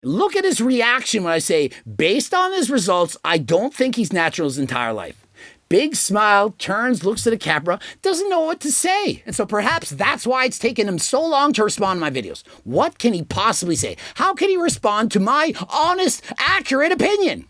Look at his reaction when I say, based on his results, I don't think he's natural his entire life. Big smile, turns, looks at the camera, doesn't know what to say. And so perhaps that's why it's taken him so long to respond to my videos. What can he possibly say? How can he respond to my honest, accurate opinion?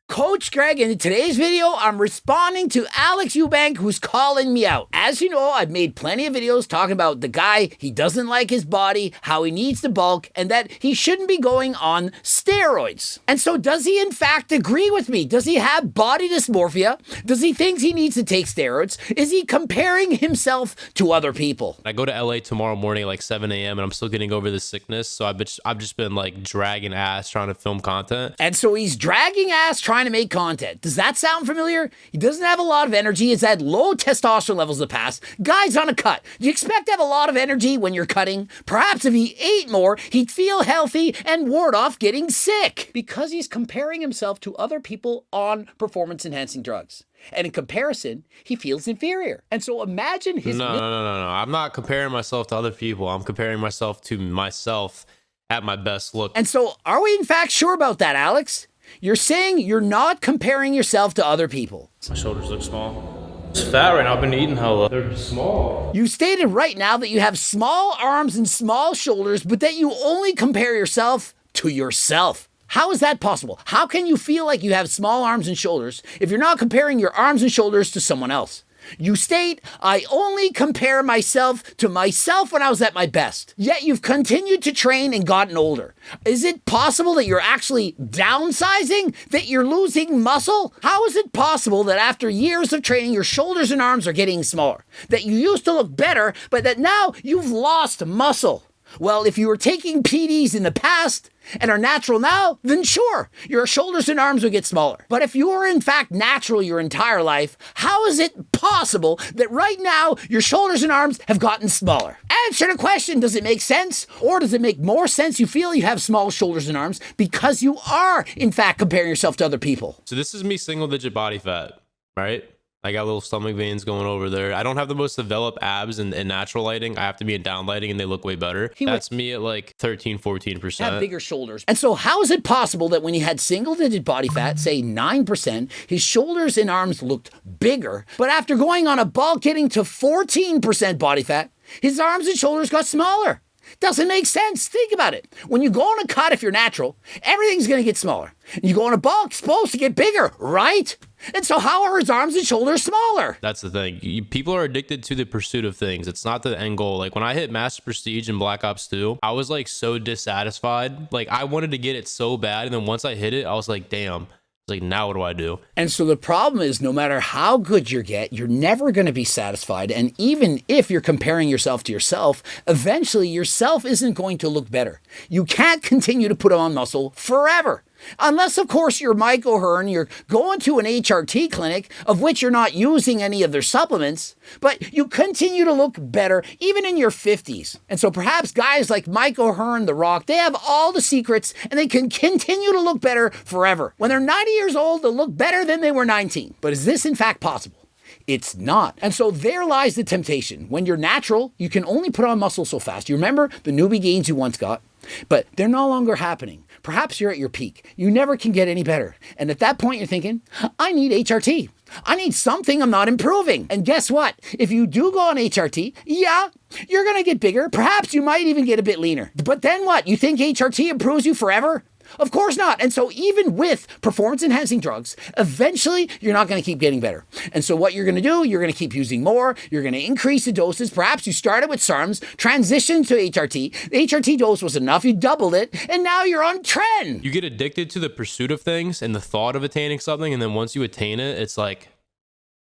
Coach Greg, and in today's video, I'm responding to Alex Eubank, who's calling me out. As you know, I've made plenty of videos talking about the guy, he doesn't like his body, how he needs to bulk, and that he shouldn't be going on steroids. And so does he in fact agree with me? Does he have body dysmorphia? Does he think he needs to take steroids? Is he comparing himself to other people? I go to LA tomorrow morning at like 7 a.m. and I'm still getting over this sickness, so I've just been like dragging ass trying to film content. And so he's dragging ass trying to make content. Does that sound familiar? He doesn't have a lot of energy. He's had low testosterone levels in the past. Guy's on a cut. Do you expect to have a lot of energy when you're cutting? Perhaps if he ate more, he'd feel healthy and ward off getting sick. Because he's comparing himself to other people on performance-enhancing drugs. And in comparison, he feels inferior. And so imagine his... No. I'm not comparing myself to other people. I'm comparing myself to myself at my best look. And so are we in fact sure about that, Alex? You're saying you're not comparing yourself to other people. My shoulders look small. It's fat right now. I've been eating hella. They're small. You stated right now that you have small arms and small shoulders, but that you only compare yourself to yourself. How is that possible? How can you feel like you have small arms and shoulders if you're not comparing your arms and shoulders to someone else? You state, I only compare myself to myself when I was at my best. Yet you've continued to train and gotten older. Is it possible that you're actually downsizing? That you're losing muscle? How is it possible that after years of training, your shoulders and arms are getting smaller? That you used to look better, but that now you've lost muscle? Well, if you were taking PDs in the past and are natural now, then sure, your shoulders and arms would get smaller. But if you are in fact natural your entire life, how is it possible that right now your shoulders and arms have gotten smaller? Answer the question, does it make sense? Or does it make more sense you feel you have small shoulders and arms because you are in fact comparing yourself to other people? So this is me single digit body fat, right? I got little stomach veins going over there. I don't have the most developed abs in natural lighting. I have to be in down lighting and they look way better. That's me at like 13, 14%. Have bigger shoulders. And so how is it possible that when he had single digit body fat, say 9%, his shoulders and arms looked bigger, but after going on a bulk getting to 14% body fat, his arms and shoulders got smaller? Doesn't make sense. Think about it. When you go on a cut, if you're natural, everything's going to get smaller. You go on a bulk, it's supposed to get bigger, right? And so how are his arms and shoulders smaller? That's the thing. People are addicted to the pursuit of things. It's not the end goal. Like when I hit Master Prestige in Black Ops 2, I was like so dissatisfied. Like I wanted to get it so bad. And then once I hit it, I was like, damn. Like, now what do I do? And so the problem is no matter how good you get, you're never going to be satisfied. And even if you're comparing yourself to yourself, eventually yourself isn't going to look better. You can't continue to put on muscle forever. Unless, of course, you're Mike O'Hearn, you're going to an HRT clinic, of which you're not using any of their supplements, but you continue to look better even in your 50s. And so perhaps guys like Mike O'Hearn, The Rock, they have all the secrets and they can continue to look better forever. When they're 90 years old, they'll look better than they were 19. But is this in fact possible? It's not. And so there lies the temptation. When you're natural, you can only put on muscle so fast. You remember the newbie gains you once got? But they're no longer happening. Perhaps you're at your peak. You never can get any better. And at that point, you're thinking, I need HRT. I need something I'm not improving. And guess what? If you do go on HRT, yeah, you're going to get bigger. Perhaps you might even get a bit leaner. But then what? You think HRT improves you forever? Of course not. And so even with performance-enhancing drugs, eventually you're not going to keep getting better. And so what you're going to do, you're going to keep using more. You're going to increase the doses. Perhaps you started with SARMs, transitioned to HRT. The HRT dose was enough. You doubled it. And now you're on trend. You get addicted to the pursuit of things and the thought of attaining something. And then once you attain it, it's like,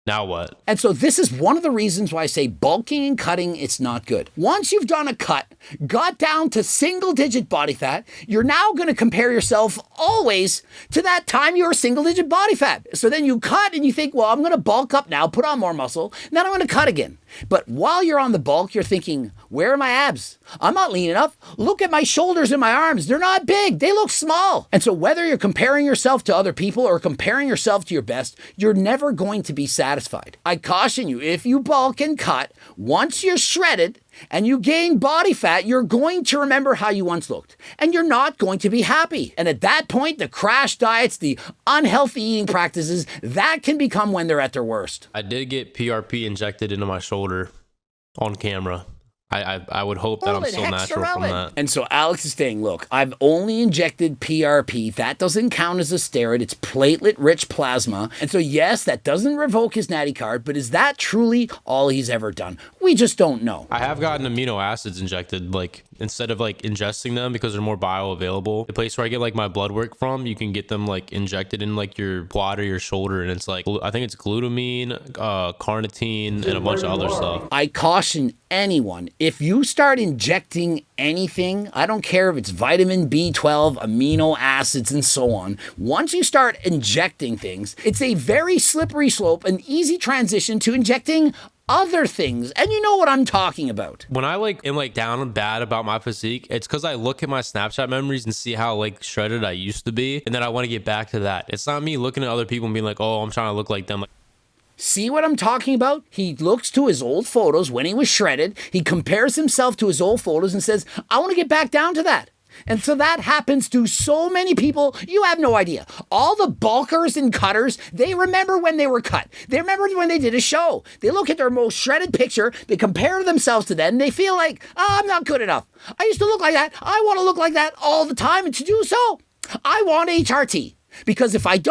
now what? And so this is one of the reasons why I say bulking and cutting, it's not good. Once you've done a cut, got down to single digit body fat, you're now going to compare yourself always to that time you were single digit body fat. So then you cut and you think, well, I'm going to bulk up now, put on more muscle, and then I'm going to cut again. But while you're on the bulk, you're thinking, where are my abs? I'm not lean enough. Look at my shoulders and my arms. They're not big. They look small. And so whether you're comparing yourself to other people or comparing yourself to your best, you're never going to be satisfied. I caution you, if you bulk and cut, once you're shredded, and you gain body fat, you're going to remember how you once looked, and you're not going to be happy. And at that point, the crash diets, the unhealthy eating practices, that can become when they're at their worst. I did get PRP injected into my shoulder on camera. I would hope that I'm still natural from that. And so Alex is saying, look, I've only injected PRP. That doesn't count as a steroid. It's platelet-rich plasma. And so, yes, that doesn't revoke his natty card, but is that truly all he's ever done? We just don't know. I have gotten amino acids injected, like, instead of, like, ingesting them because they're more bioavailable. The place where I get, like, my blood work from, you can get them, like, injected in, like, your quad or your shoulder. And it's, like, I think it's glutamine, carnitine, and a bunch of other stuff. I caution anyone, if you start injecting anything, I don't care if it's vitamin B12, amino acids, and so on, once you start injecting things, it's a very slippery slope, an easy transition to injecting other things. And you know what I'm talking about. When I am down and bad about my physique, it's because I look at my Snapchat memories and see how like shredded I used to be, and then I want to get back to that. It's not me looking at other people and being like, oh, I'm trying to look like them. See what I'm talking about? He looks to his old photos when he was shredded. He compares himself to his old photos and says, I want to get back down to that. And so that happens to so many people, you have no idea. All the bulkers and cutters, they remember when they were cut. They remember when they did a show. They look at their most shredded picture, they compare themselves to that, and they feel like, I'm not good enough. I used to look like that. I want to look like that all the time, and to do so, I want HRT. Because if I'm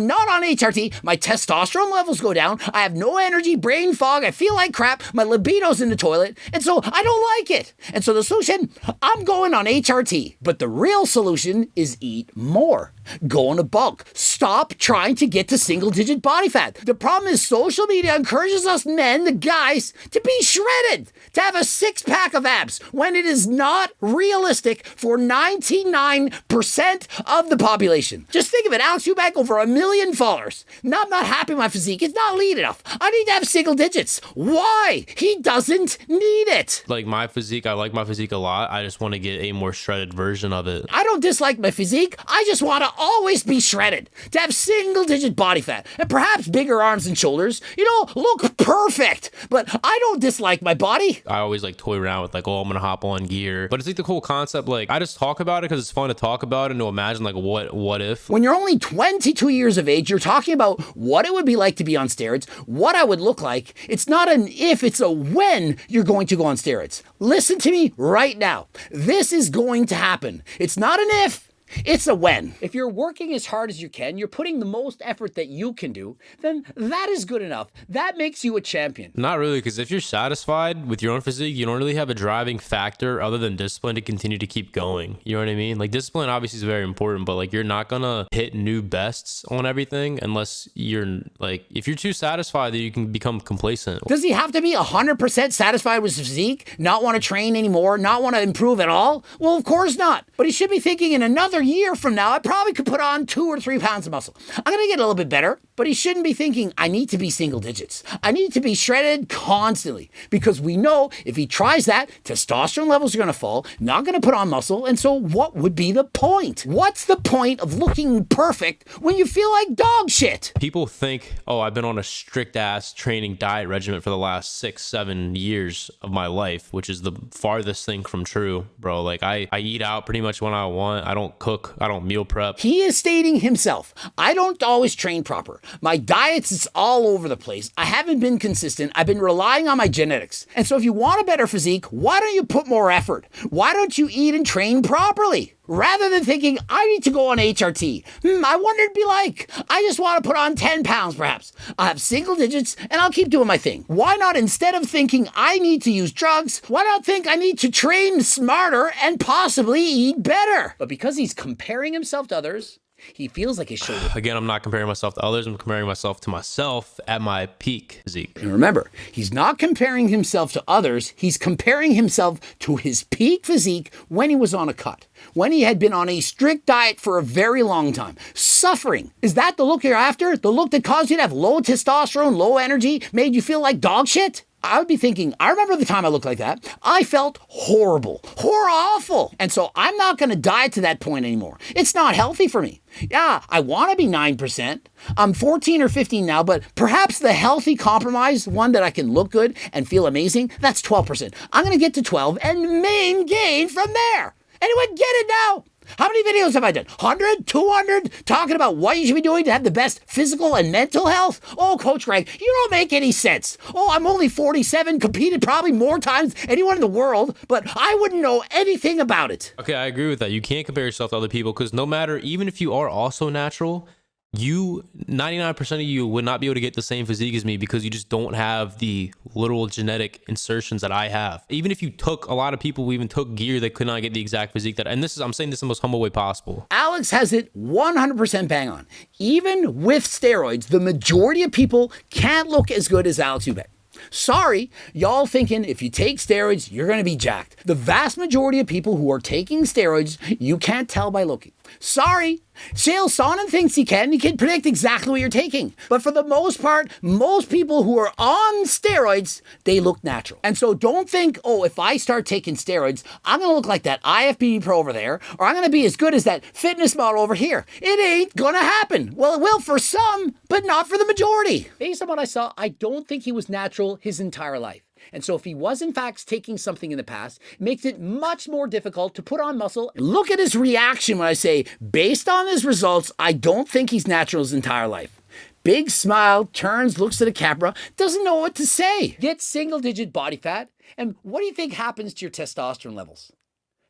not on HRT, my testosterone levels go down, I have no energy, brain fog, I feel like crap, my libido's in the toilet, and so I don't like it. And so the solution, I'm going on HRT. But the real solution is eat more. Go in a bulk. Stop trying to get to single-digit body fat. The problem is social media encourages us men, the guys, to be shredded, to have a six-pack of abs, when it is not realistic for 99% of the population. Just think of it, Alex Eubank, over 1 million followers. Not happy with my physique. It's not lean enough. I need to have single digits. Why? He doesn't need it. Like my physique, I like my physique a lot. I just want to get a more shredded version of it. I don't dislike my physique. I just want to always be shredded, to have single-digit body fat, and perhaps bigger arms and shoulders. You know, look perfect. But I don't dislike my body. I always like toy around with like, oh, I'm gonna hop on gear. But it's like the cool concept. Like I just talk about it because it's fun to talk about and to imagine like what if. When you're only 22 years of age, you're talking about what it would be like to be on steroids, what I would look like. It's not an if, it's a when you're going to go on steroids. Listen to me right now. This is going to happen. It's not an if. It's a when. If you're working as hard as you can, you're putting the most effort that you can do, then that is good enough. That makes you a champion. Not really, because if you're satisfied with your own physique, you don't really have a driving factor other than discipline to continue to keep going. You know what I mean? Like discipline obviously is very important, but like you're not gonna hit new bests on everything unless you're like, if you're too satisfied that you can become complacent. Does he have to be 100% satisfied with his physique? Not want to train anymore? Not want to improve at all? Well, of course not. But he should be thinking in another year from now, I probably could put on 2 or 3 pounds of muscle. I'm going to get a little bit better, but he shouldn't be thinking, I need to be single digits. I need to be shredded constantly, because we know if he tries that, testosterone levels are going to fall, not going to put on muscle. And so what would be the point? What's the point of looking perfect when you feel like dog shit? People think, oh, I've been on a strict ass training diet regimen for the last 6-7 years of my life, which is the farthest thing from true, bro. Like I eat out pretty much when I want. I don't cook. I don't meal prep. He is stating himself, I don't always train proper. My diets is all over the place. I haven't been consistent. I've been relying on my genetics. And so if you want a better physique, why don't you put more effort? Why don't you eat and train properly? Rather than thinking, I need to go on HRT. I wonder it'd be like. I just want to put on 10 pounds perhaps. I'll have single digits and I'll keep doing my thing. Why not, instead of thinking I need to use drugs, why not think I need to train smarter and possibly eat better? But because he's comparing himself to others, he feels like his shoulder. Again, I'm not comparing myself to others. I'm comparing myself to myself at my peak physique. And remember, he's not comparing himself to others. He's comparing himself to his peak physique when he was on a cut, when he had been on a strict diet for a very long time, suffering. Is that the look you're after? The look that caused you to have low testosterone, low energy, made you feel like dog shit? I would be thinking, I remember the time I looked like that. I felt horrible, awful. And so I'm not going to diet to that point anymore. It's not healthy for me. Yeah, I want to be 9%. I'm 14 or 15 now, but perhaps the healthy compromise, one that I can look good and feel amazing, that's 12%. I'm going to get to 12 and main gain from there. Anyone get it now? How many videos have I done? 100, 200, talking about what you should be doing to have the best physical and mental health? Oh, Coach Greg, you don't make any sense. Oh, I'm only 47, competed probably more times than anyone in the world, but I wouldn't know anything about it. Okay, I agree with that. You can't compare yourself to other people because no matter, even if you are also natural, 99% of you would not be able to get the same physique as me because you just don't have the literal genetic insertions that I have. Even if you took, a lot of people who even took gear that could not get the exact physique that, and I'm saying this in the most humble way possible. Alex has it 100% bang on. Even with steroids, the majority of people can't look as good as Alex Eubank. Sorry, y'all thinking if you take steroids, you're going to be jacked. The vast majority of people who are taking steroids, you can't tell by looking. Sorry, Chael Sonnen thinks he can predict exactly what you're taking. But for the most part, most people who are on steroids, they look natural. And so don't think, oh, if I start taking steroids, I'm going to look like that IFBB pro over there, or I'm going to be as good as that fitness model over here. It ain't going to happen. Well, it will for some, but not for the majority. Based on what I saw, I don't think he was natural his entire life. And so if he was in fact taking something in the past, it makes it much more difficult to put on muscle. Look at his reaction when I say, based on his results, I don't think he's natural his entire life. Big smile, turns, looks at the camera, doesn't know what to say. Gets single-digit body fat, and what do you think happens to your testosterone levels?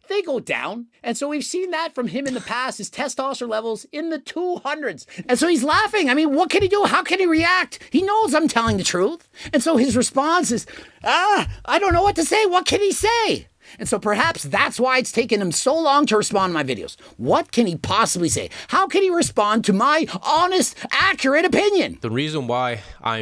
They go down. And so we've seen that from him in the past, his testosterone levels in the 200s. And so he's laughing. I mean, what can he do? How can he react? He knows I'm telling the truth. And so his response is, I don't know what to say. What can he say? And so perhaps that's why it's taken him so long to respond to my videos. What can he possibly say? How can he respond to my honest, accurate opinion? The reason why I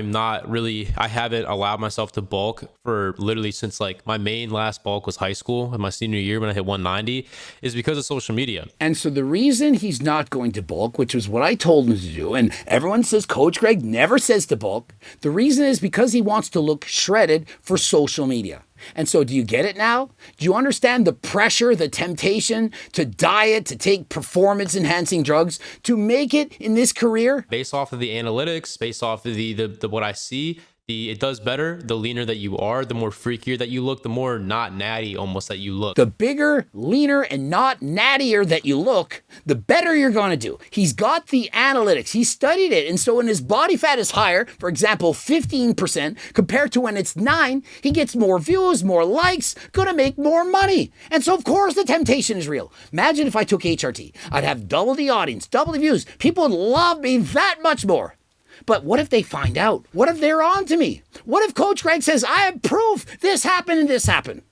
haven't allowed myself to bulk for literally since like my main last bulk was high school in my senior year when I hit 190 is because of social media. And so the reason he's not going to bulk, which was what I told him to do, and everyone says Coach Greg never says to bulk, the reason is because he wants to look shredded for social media. And so do you get it now? Do you understand the pressure, the temptation to diet, to take performance enhancing drugs, to make it in this career? Based off of the analytics, based off of the what I see, it does better. The leaner that you are, the more freakier that you look, the more not natty almost that you look. The bigger, leaner, and not nattier that you look, the better you're going to do. He's got the analytics. He studied it. And so when his body fat is higher, for example, 15%, compared to when it's 9, he gets more views, more likes, going to make more money. And so, of course, the temptation is real. Imagine if I took HRT. I'd have double the audience, double the views. People would love me that much more. But what if they find out? What if they're on to me? What if Coach Greg says, I have proof this happened and this happened?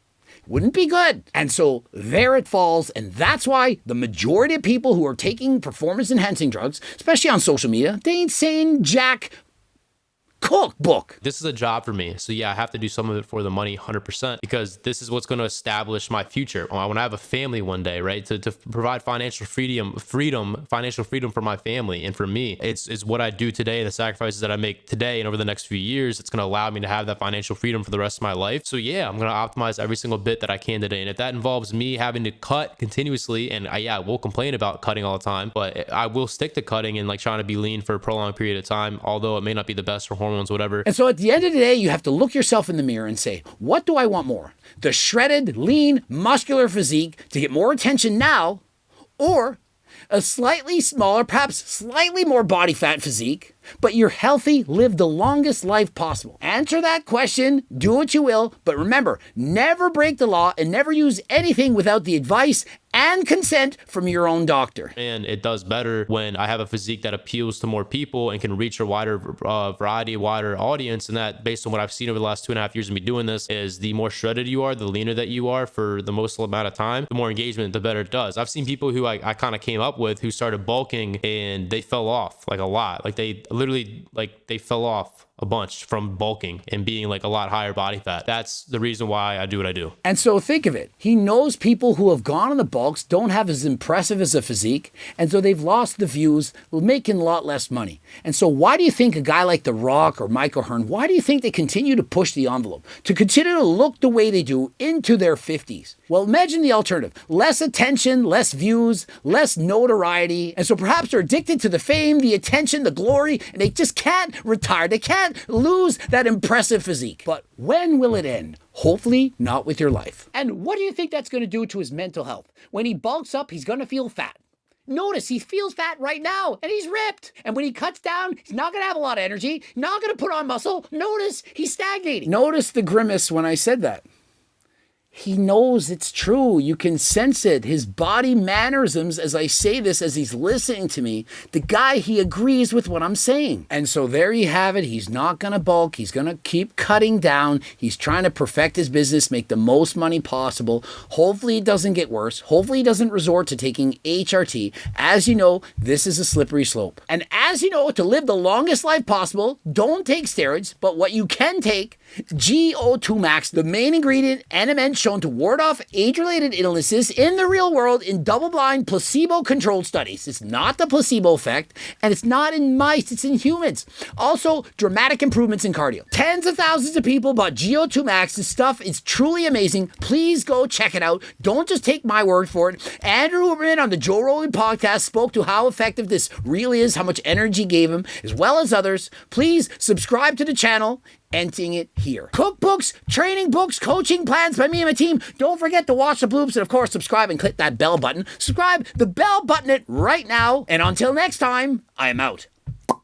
Wouldn't be good. And so there it falls. And that's why the majority of people who are taking performance enhancing drugs, especially on social media, they ain't saying jack cookbook. This is a job for me. So yeah, I have to do some of it for the money 100% because this is what's going to establish my future. When I have a family one day, right? To provide financial freedom for my family and for me. It's what I do today, the sacrifices that I make today and over the next few years, it's going to allow me to have that financial freedom for the rest of my life. So yeah, I'm going to optimize every single bit that I can today. And if that involves me having to cut continuously, and I will complain about cutting all the time, but I will stick to cutting and like trying to be lean for a prolonged period of time, although it may not be the best for hormones, whatever. And so at the end of the day, you have to look yourself in the mirror and say, what do I want more? The shredded, lean, muscular physique to get more attention now, or a slightly smaller, perhaps slightly more body fat physique, but you're healthy, live the longest life possible? Answer that question, do what you will, but remember, never break the law and never use anything without the advice and consent from your own doctor. And it does better when I have a physique that appeals to more people and can reach a wider variety, wider audience. And that, based on what I've seen over the last 2.5 years of me doing this, is the more shredded you are, the leaner that you are for the most amount of time, the more engagement, the better it does. I've seen people who I kind of came up with who started bulking and they fell off like a lot. Like they literally, like they fell off a bunch from bulking and being like a lot higher body fat. That's the reason why I do what I do. And so think of it. He knows people who have gone on the bulks don't have as impressive as a physique, and so they've lost the views, making a lot less money. And so why do you think a guy like The Rock or Michael Hearn, why do you think they continue to push the envelope, to continue to look the way they do into their 50s? Well, imagine the alternative. Less attention, less views, less notoriety. And so perhaps they're addicted to the fame, the attention, the glory, and they just can't retire. They can't lose that impressive physique. But when will it end? Hopefully not with your life. And what do you think that's going to do to his mental health? When he bulks up, he's going to feel fat. Notice he feels fat right now and he's ripped. And when he cuts down, he's not going to have a lot of energy, not going to put on muscle. Notice he's stagnating. Notice the grimace when I said that. He knows it's true. You can sense it. His body mannerisms, as I say this, as he's listening to me, the guy, he agrees with what I'm saying. And so there you have it. He's not going to bulk. He's going to keep cutting down. He's trying to perfect his business, make the most money possible. Hopefully it doesn't get worse. Hopefully he doesn't resort to taking HRT. As you know, this is a slippery slope. And as you know, to live the longest life possible, don't take steroids, but what you can take, GO2 Max, the main ingredient, NMN, shown to ward off age-related illnesses in the real world in double-blind, placebo-controlled studies. It's not the placebo effect, and it's not in mice, it's in humans. Also, dramatic improvements in cardio. Tens of thousands of people bought GO2 Max. This stuff is truly amazing. Please go check it out. Don't just take my word for it. Andrew Huberman on the Joe Rogan podcast spoke to how effective this really is, how much energy gave him, as well as others. Please subscribe to the channel. Ending it here. Cookbooks, training books, coaching plans by me and my team. Don't forget to watch the bloops and of course subscribe and click that bell button. Subscribe the bell button it right now. And until next time, I am out.